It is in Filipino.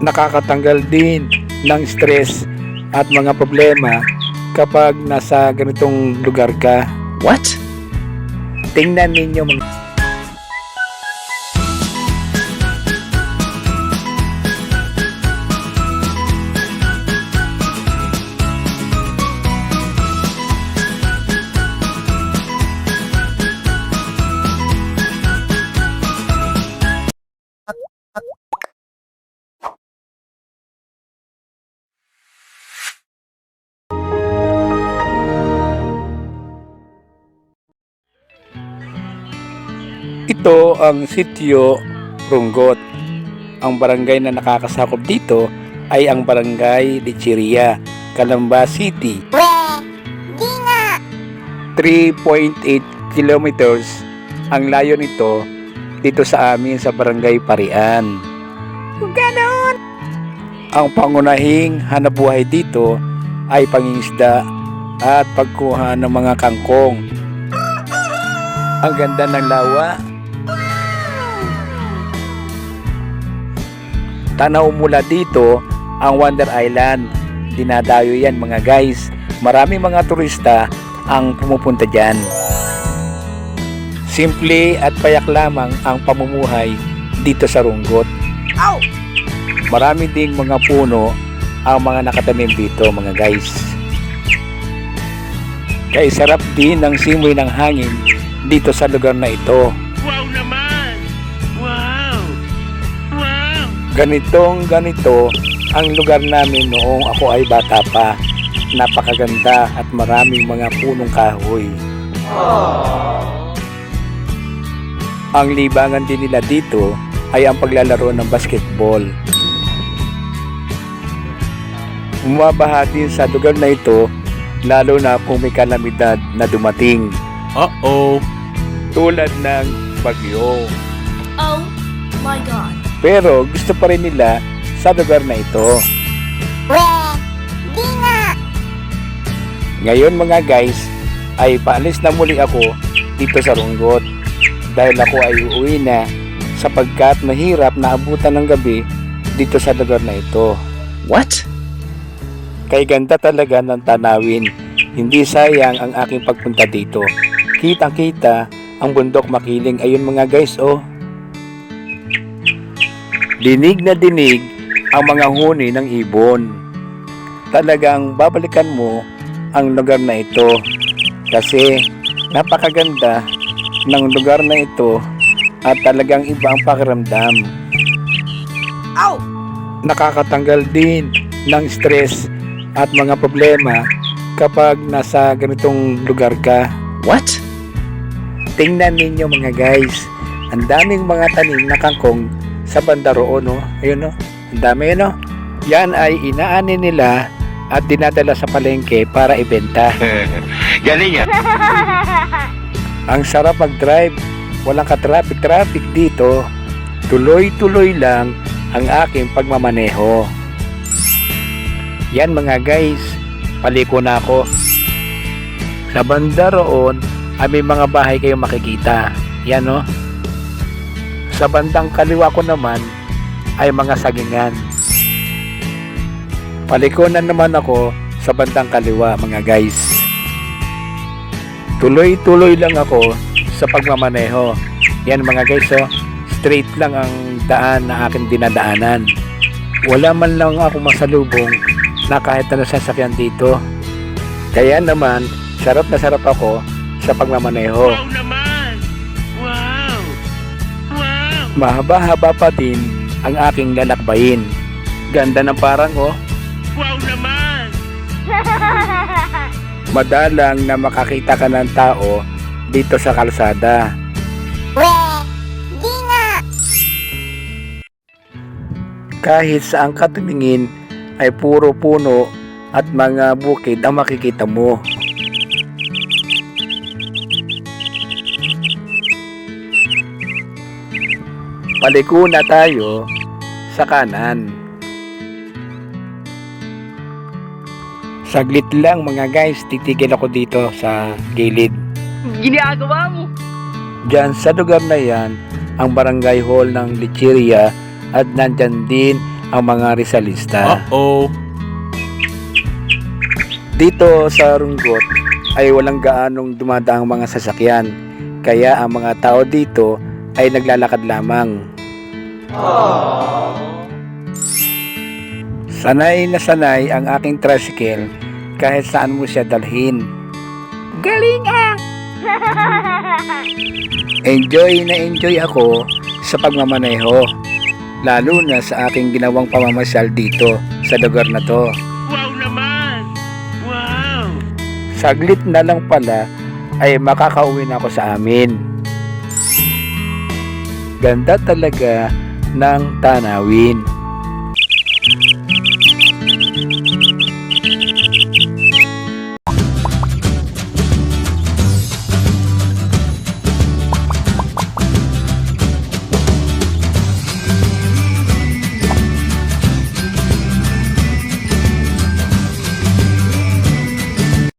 nakakatanggal din ng stress at mga problema kapag nasa ganitong lugar ka. What? Tingnan ninyo mga ito ang sitio Runggot. Ang barangay na nakakasakop dito ay ang barangay Lecheria, Calamba City. 3.8 kilometers ang layo nito dito sa amin sa barangay Parian. Ganon! Ang pangunahing hanapbuhay dito ay pangingisda at pagkuha ng mga kangkong. Ang ganda ng lawa. Tanaw mula dito ang Wonder Island. Dinadayo yan mga guys. Maraming mga turista ang pumupunta dyan. Simple at payak lamang ang pamumuhay dito sa Runggot. Marami ding mga puno ang mga nakatanim dito mga guys. Kaya sarap din ng simoy ng hangin dito sa lugar na ito. Wow naman! Wow! Wow! Ganito ang lugar namin noong ako ay bata pa. Napakaganda at maraming mga punong kahoy. Ang libangan din nila dito ay ang paglalaro ng basketball. Bumabaha din sa lugar na ito lalo na kung may kalamidad na dumating. Uh-oh! Tulad ng bagyo. Oh my God. Pero gusto pa rin nila sa lugar na ito. Ngayon mga guys, ay paalis na muli ako dito sa Runggot dahil ako ay uuwi na sapagkat mahirap na abutan ng gabi dito sa lugar na ito. What? Kay ganda talaga ng tanawin. Hindi sayang ang aking pagpunta dito. Kitang-kita ang bundok makiling. Ayun mga guys, oh. Dinig na dinig ang mga huni ng ibon. Talagang babalikan mo ang lugar na ito kasi napakaganda ng lugar na ito at talagang iba ang pakiramdam. Nakakatanggal din ng stress at mga problema kapag nasa ganitong lugar ka. What? Tingnan ninyo mga guys, ang daming mga tanim na kangkong sa banda roon, no? Ayun, no? Ang dami, no? Yan ay inaani nila at dinadala sa palengke para ibenta. Galing yan! Ang sarap mag-drive, walang ka-traffic dito. Tuloy-tuloy lang ang aking pagmamaneho. Yan mga guys, paliko na ako. Sa banda roon ay may mga bahay kayong makikita. Yan, no? Sa bandang kaliwa ko naman ay mga sagingan. Paliko na naman ako sa bandang kaliwa mga guys. Tuloy-tuloy lang ako sa pagmamaneho. Yan mga guys, oh, straight lang ang daan na aking dinadaanan. Wala man lang ako masalubong na kahit na sasakyan dito. Kaya naman, sarap na sarap ako sa pagmamaneho. Wow naman! Wow! Wow! Mahaba-haba pa din ang aking lalakbayin. Ganda ng parang, oh. Wow naman! Madalang na makakita ka ng tao dito sa kalsada. Kahit saan ka tumingin ay puro puno at mga bukid ang makikita mo. Paliko na tayo sa kanan. Saglit lang mga guys, titigil ako dito sa gilid. Ginagawa mo. Diyan sa lugar na yan, ang barangay hall ng Lecheria at nandyan din ang mga Rizalista. Uh-oh. Dito sa Runggot ay walang gaanong dumadaang mga sasakyan, kaya ang mga tao dito ay naglalakad lamang. Sanay na sanay ang aking tricycle kahit saan mo siya dalhin. Galing ah! Enjoy na enjoy ako sa pagmamaneho, lalo na sa aking ginawang pamamasyal dito sa lugar na to. Wow naman! Wow! Saglit na lang pala ay makakauwi na ako sa amin. Ganda talaga ng tanawin.